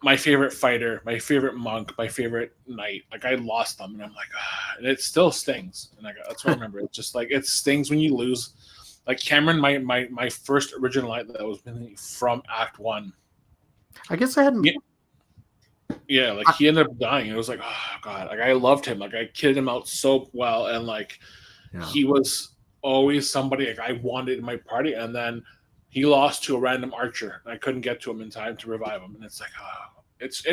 my favorite fighter, my favorite monk, my favorite knight. Like I lost them, and I'm like, and it still stings. And that's what I remember. It's just like it stings when you lose. Like Cameron, my first original knight that was from Act 1. I guess I hadn't. Yeah, like he ended up dying. It was like, oh god, like I loved him. Like I kitted him out so well, and like he was always somebody like I wanted in my party, and then he lost to a random archer, and I couldn't get to him in time to revive him. And it's like,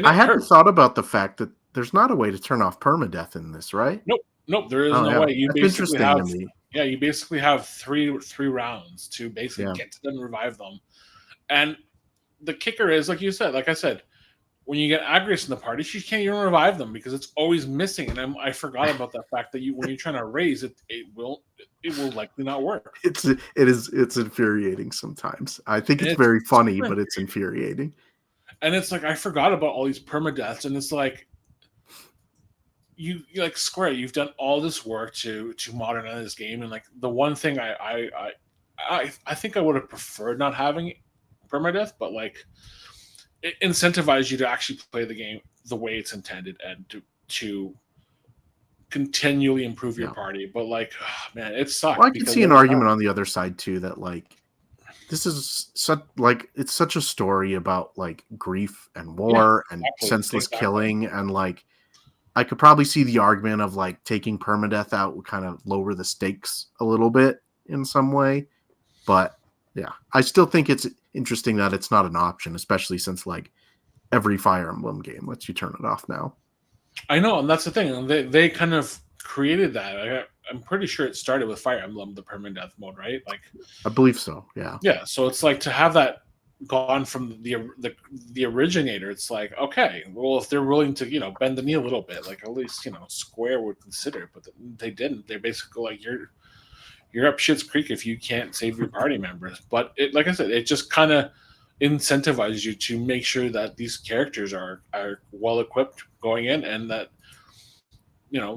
I hadn't thought about the fact that there's not a way to turn off permadeath in this, right? Nope, there is no way. You basically have three rounds to basically get to them, revive them, and the kicker is, like you said, like I said, when you get Agrius in the party, she can't even revive them because it's always missing. And I forgot about that fact that when you're trying to raise it, it will likely not work. It's infuriating sometimes. I think And it's it's very funny, super but it's infuriating. And it's like I forgot about all these permadeaths, and it's like you like Square, you've done all this work to modernize this game, and like the one thing I think I would have preferred not having permadeath, but like it incentivizes you to actually play the game the way it's intended and to continually improve your Yeah. party. But like, oh, man, it sucked. Well, I can see an argument on the other side too that like this is such like it's such a story about like grief and war and senseless killing, and like I could probably see the argument of like taking permadeath out would kind of lower the stakes a little bit in some way. But yeah, I still think it's interesting that it's not an option, especially since like every Fire Emblem game lets you turn it off now. I know, and that's the thing. They kind of created that. I'm pretty sure it started with Fire Emblem, the permadeath mode, right? Like, I believe so. Yeah. Yeah. So it's like to have that gone from the originator. It's like, okay, well, if they're willing to bend the knee a little bit, like at least Square would consider it, but they didn't. They're basically like you're up shit's creek if you can't save your party members. But it, like I said, it just kind of incentivizes you to make sure that these characters are well equipped going in, and that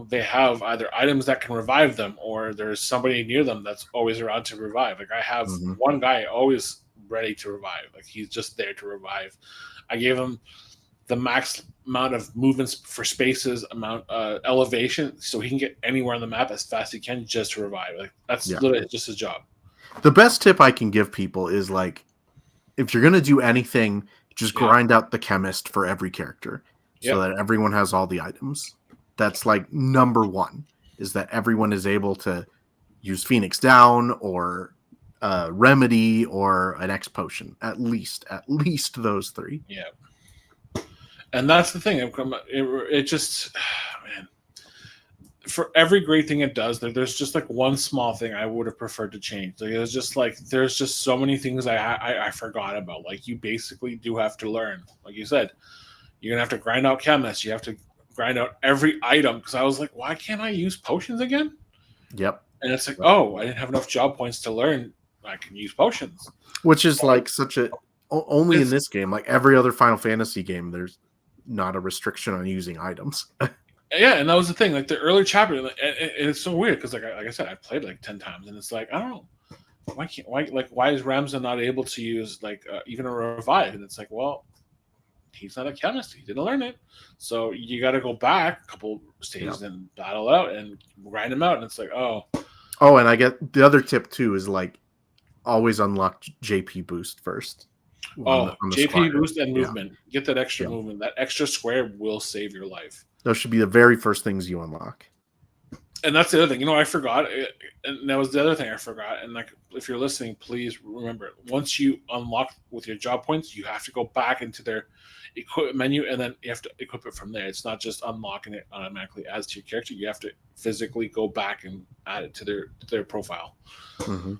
they have either items that can revive them, or there's somebody near them that's always around to revive. Like I have one guy always ready to revive. Like he's just there to revive. I gave him the max amount of movements for spaces, amount elevation, so he can get anywhere on the map as fast as he can just to revive. Like that's literally just his job. The best tip I can give people is like, if you're gonna do anything, just grind out the chemist for every character so that everyone has all the items. That's like number one, is that everyone is able to use Phoenix Down or Remedy or an X potion. At least those three. Yeah. And that's the thing. It just, man, for every great thing it does, there's just like one small thing I would have preferred to change. Like there's just so many things I forgot about. Like you basically do have to learn. Like you said, you're gonna have to grind out chemists. You have to grind out every item, because I was like, why can't I use potions again? Yep. And it's like, oh, I didn't have enough job points to learn I can use potions. Which is like such a only in this game, like every other Final Fantasy game, there's not a restriction on using items. Yeah, and that was the thing. Like the early chapter, and it's so weird because like I said, I played like 10 times, and it's like I don't know why is Ramza not able to use like even a revive? And it's like, well, he's not a chemist. He didn't learn it. So you got to go back a couple stages and battle out and grind him out. And it's like, oh. And I get the other tip too is like always unlock JP boost first. On the JP squire. Boost and movement. Get that extra movement. That extra square will save your life. Those should be the very first things you unlock. And that's the other thing. I forgot. And that was the other thing I forgot. And like, if you're listening, please remember it. Once you unlock with your job points, you have to go back into their equipment menu, and then you have to equip it from there. It's not just unlocking it automatically as to your character. You have to physically go back and add it to their profile. Mm-hmm.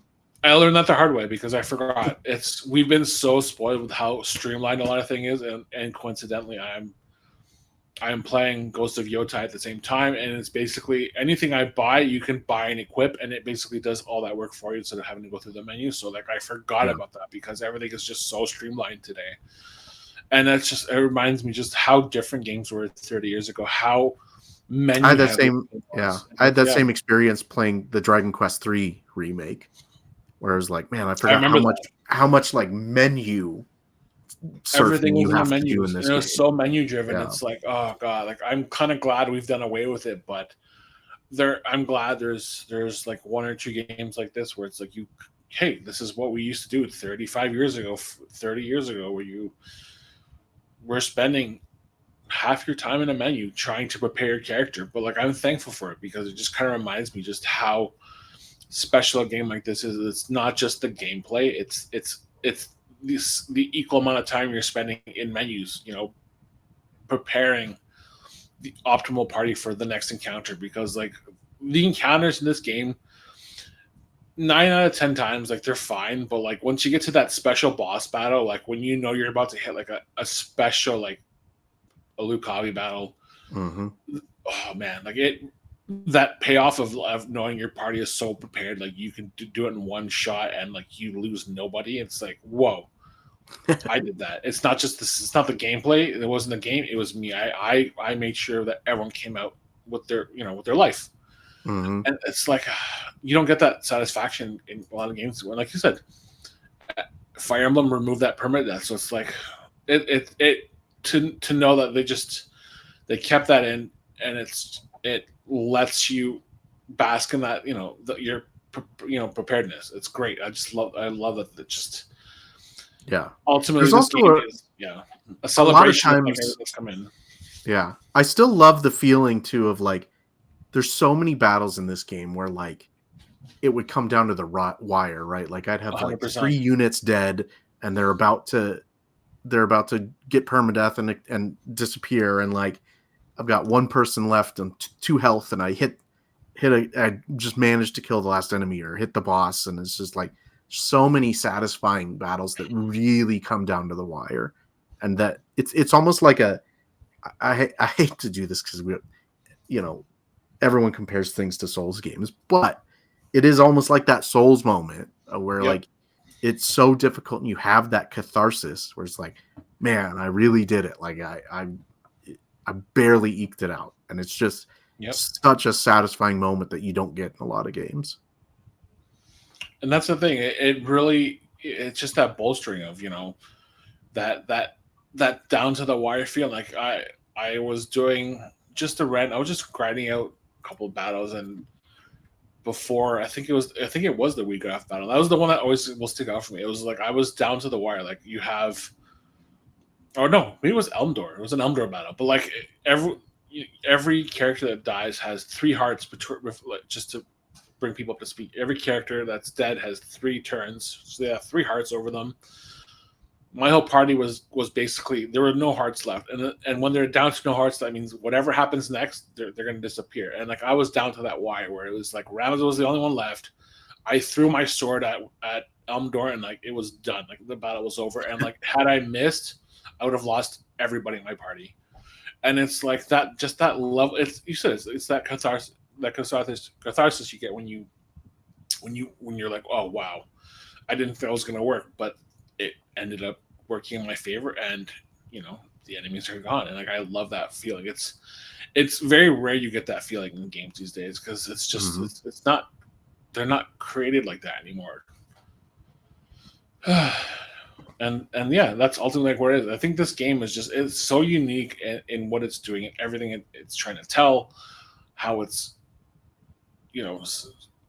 I learned that the hard way because I forgot. We've been so spoiled with how streamlined a lot of things is, and coincidentally, I'm playing Ghost of Yotai at the same time, and it's basically anything I buy, you can buy and equip, and it basically does all that work for you instead of having to go through the menu. So like I forgot about that because everything is just so streamlined today. And it reminds me just how different games were 30 years ago, how many I had that same experience playing the Dragon Quest III remake, where I was like, man, I forgot how much like menu everything was you in have the menus. to do in this and it was game. So menu driven. Yeah. It's like, oh god, like I'm kind of glad we've done away with it, but I'm glad there's like one or two games like this where it's like hey, this is what we used to do 30 years ago, where you were spending half your time in a menu trying to prepare your character. But like I'm thankful for it because it just kind of reminds me just how special a game like this is. It's not just the gameplay, it's the equal amount of time you're spending in menus, preparing the optimal party for the next encounter. Because like the encounters in this game, 9 out of 10 times, like they're fine, but like once you get to that special boss battle, like when you know you're about to hit like a special like a Lucavi battle, oh man, like that payoff of knowing your party is so prepared, like you can do it in one shot and like you lose nobody. It's like, whoa, I did that. It's not just this. It's not the gameplay. It wasn't the game. It was me. I made sure that everyone came out with their with their life. And it's like you don't get that satisfaction in a lot of games. Like you said, Fire Emblem removed that permanent death, so it's like it to know that they kept that in, and it lets you bask in that your preparedness. It's great. I love that. It just ultimately There's this also game is a celebration a lot of of times, that's come in. Yeah, I still love the feeling too of like there's so many battles in this game where like it would come down to the wire, right? Like I'd have 100%. like 3 units dead and they're about to get permadeath and disappear, and like I've got one person left and 2 health, and I I just managed to kill the last enemy or hit the boss, and it's just like so many satisfying battles that really come down to the wire, and that it's almost like I hate to do this because everyone compares things to Souls games, but it is almost like that Souls moment where like it's so difficult and you have that catharsis where it's like, man, I really did it. Like I barely eked it out. And it's just such a satisfying moment that you don't get in a lot of games. And that's the thing. It's just that bolstering of, that down to the wire feel. Like I was doing just a rent. I was just grinding out a couple of battles, and before I think it was the Wheatgrass battle. That was the one that always will stick out for me. It was like I was down to the wire. Like you have, or no, maybe it was Elmdor. It was an Elmdor battle. But like every character that dies has 3 hearts just to bring people up to speed. Every character that's dead has 3 turns, so they have 3 hearts over them. My whole party was basically there were no hearts left, and when they're down to no hearts, that means whatever happens next, they're going to disappear. And like I was down to that wire where it was like Ramza was the only one left. I threw my sword at Elmdor, and like it was done. Like the battle was over, and like had I missed, I would have lost everybody in my party. And it's like that, just that level. It's that catharsis you get when you're like, oh wow, I didn't think that was going to work, but it ended up working in my favor, and the enemies are gone, and like I love that feeling. It's very rare you get that feeling in games these days because it's just it's not, they're not created like that anymore. and yeah, that's ultimately like what it is. I think this game it's so unique in what it's doing and everything it's trying to tell, how it's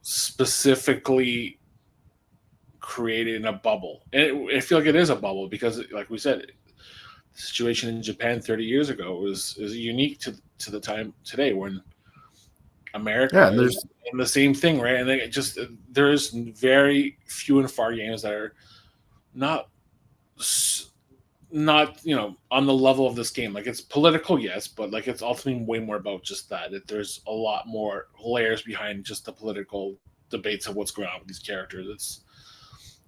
specifically created in a bubble. And I feel like it is a bubble because, like we said, the situation in Japan 30 years ago is unique to the time today when America is in the same thing, right? And there's very few and far games that are not on the level of this game. Like it's political, yes, but like it's ultimately way more about just that there's a lot more layers behind just the political debates of what's going on with these characters.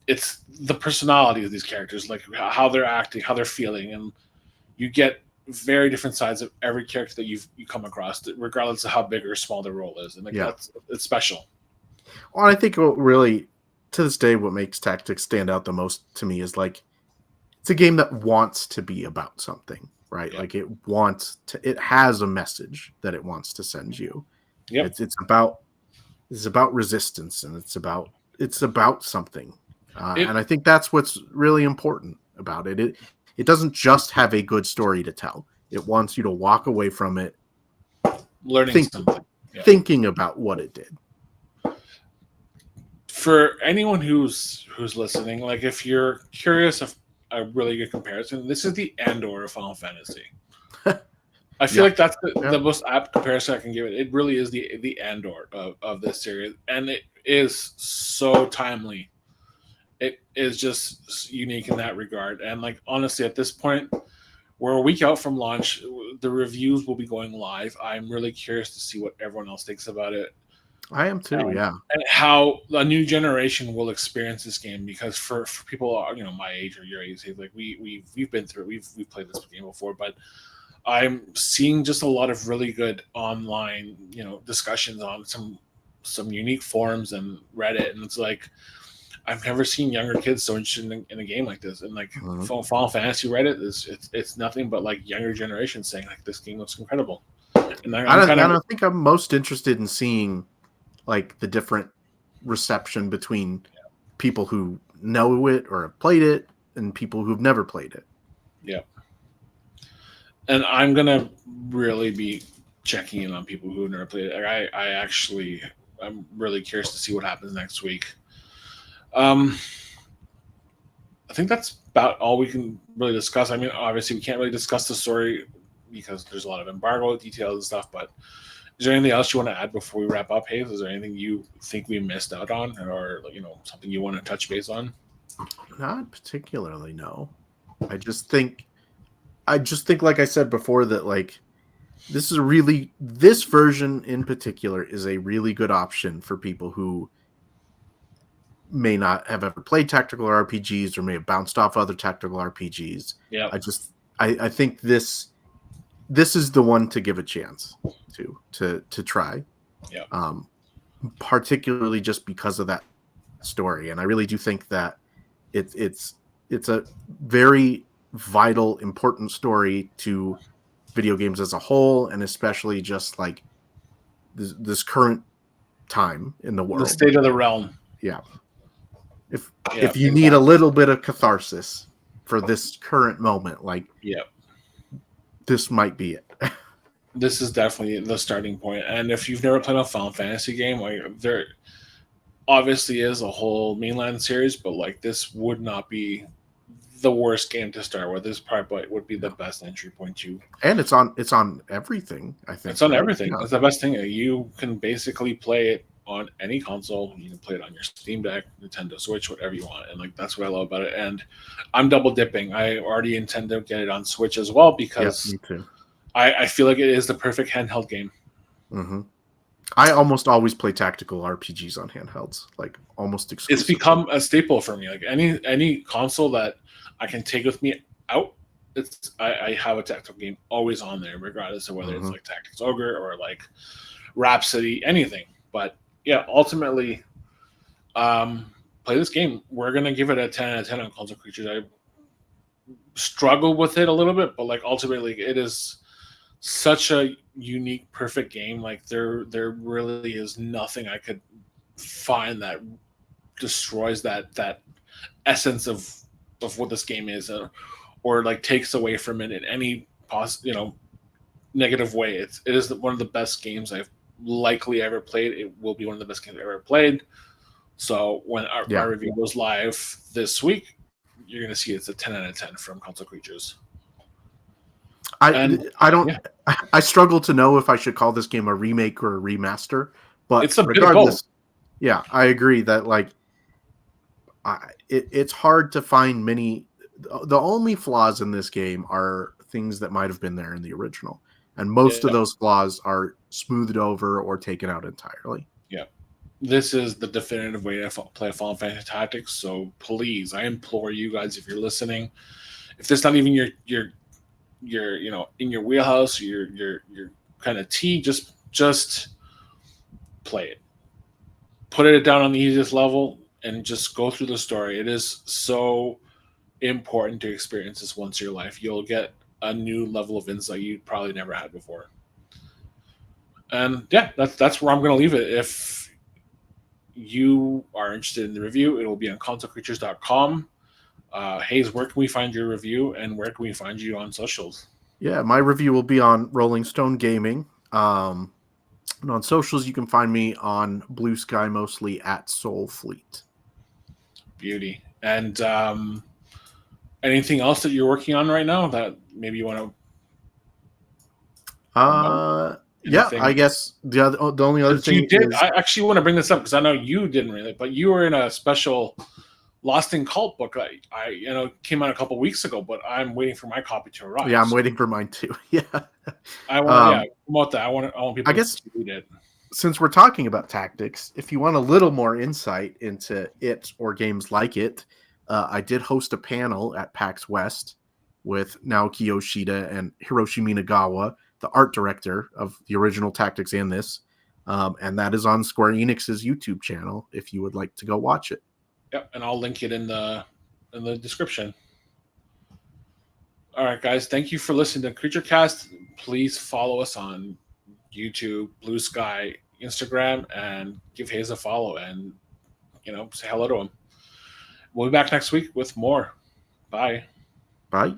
It's the personality of these characters, like how they're acting, how they're feeling, and you get very different sides of every character that you come across, regardless of how big or small their role is. And like it's special. Well, I think what really, to this day, what makes Tactics stand out the most to me is like it's a game that wants to be about something, right? Like it has a message that it wants to send you. It's about resistance, and it's about something. And I think that's what's really important about it. It doesn't just have a good story to tell. It wants you to walk away from it thinking about what it did. For anyone who's listening, like if you're curious of a really good comparison, this is the Andor of Final Fantasy. I feel like that's the most apt comparison I can give it. It really is the Andor of this series, and it is so timely. It is just unique in that regard. And like honestly, at this point, we're a week out from launch. The reviews will be going live. I'm really curious to see what everyone else thinks about it. I am too. Yeah. And how a new generation will experience this game, because for people, my age or your age, like we've been through it. We've played this game before, but I'm seeing just a lot of really good online, discussions on some unique forums and Reddit, and it's like I've never seen younger kids so interested in a game like this. And like Final Fantasy Reddit it's nothing but like younger generation saying like this game looks incredible. And I think I'm most interested in seeing like the different reception between people who know it or have played it and people who've never played it. Yeah. And I'm gonna really be checking in on people who have never played it. I'm really curious to see what happens next week. I think that's about all we can really discuss. I mean, obviously we can't really discuss the story because there's a lot of embargo details and stuff, but is there anything else you want to add before we wrap up, Hayes? Is there anything you think we missed out on, or something you want to touch base on? Not particularly, no. I just think like I said before that like this version in particular is a really good option for people who may not have ever played tactical RPGs or may have bounced off other tactical RPGs. Yeah. I think this is the one to give a chance to try. Yeah. Particularly just because of that story. And I really do think that it's a very vital, important story to video games as a whole, and especially just like this current time in the world. The state of the realm. Yeah. If you need a little bit of catharsis for this current moment, like this might be it. This is definitely the starting point. And if you've never played a Final Fantasy game, like there obviously is a whole mainland series, but like this would not be the worst game to start with. This probably would be the best entry point to. And it's on everything, I think. It's on everything. Yeah. That's the best thing. You can basically play it on any console. You can play it on your Steam Deck, Nintendo Switch, whatever you want. And like that's what I love about it. And I'm double dipping. I already intend to get it on Switch as well because me too. I feel like it is the perfect handheld game. Mm-hmm. I almost always play tactical RPGs on handhelds, like almost exclusively. It's become a staple for me. Like any console that I can take with me out, I have a tactical game always on there, regardless of whether it's like Tactics Ogre or like Rhapsody, anything. But yeah, ultimately, play this game. We're gonna give it a 10 out of 10 on Console Creatures. I struggle with it a little bit, but like ultimately, it is such a unique, perfect game. Like there really is nothing I could find that destroys that essence of what this game is, or like takes away from it in any negative way. It is one of the best games I've likely ever played. It will be one of the best games I've ever played. So when our review goes live this week, you're going to see it's a 10 out of 10 from Console Creatures. I struggle to know if I should call this game a remake or a remaster, but it's regardless. Yeah, I agree that like it's hard to find many. The only flaws in this game are things that might have been there in the original, and most of those flaws are smoothed over or taken out entirely. Yeah, this is the definitive way to play Final Fantasy Tactics. So please, I implore you guys, if you're listening, if this not even your in your wheelhouse, your kind of tea, just play it. Put it down on the easiest level and just go through the story. It is so important to experience this once in your life. You'll get a new level of insight you probably never had before. And yeah, that's where I'm going to leave it. If you are interested in the review, it will be on consolecreatures.com. Hayes, where can we find your review, and where can we find you on socials? Yeah, my review will be on Rolling Stone Gaming. And on socials, you can find me on Bluesky, mostly at solfleet. Beauty. And anything else that you're working on right now that maybe you want to? Yeah, I guess the only other thing I actually want to bring this up because I know you didn't really, but you were in a special Lost in Cult book. I came out a couple weeks ago, but I'm waiting for my copy to arrive. Yeah, I'm waiting for mine too. Yeah, I want promote that. I want people to read it. since we're talking about tactics, if you want a little more insight into it or games like it, I did host a panel at PAX West with Naoki Yoshida and Hiroshi Minagawa, the art director of the original Tactics and this. And that is on Square Enix's YouTube channel if you would like to go watch it. Yep, and I'll link it in the description. All right, guys, thank you for listening to CreatureCast. Please follow us on YouTube, Bluesky, Instagram, and give Hayes a follow and say hello to him. We'll be back next week with more. Bye. Bye.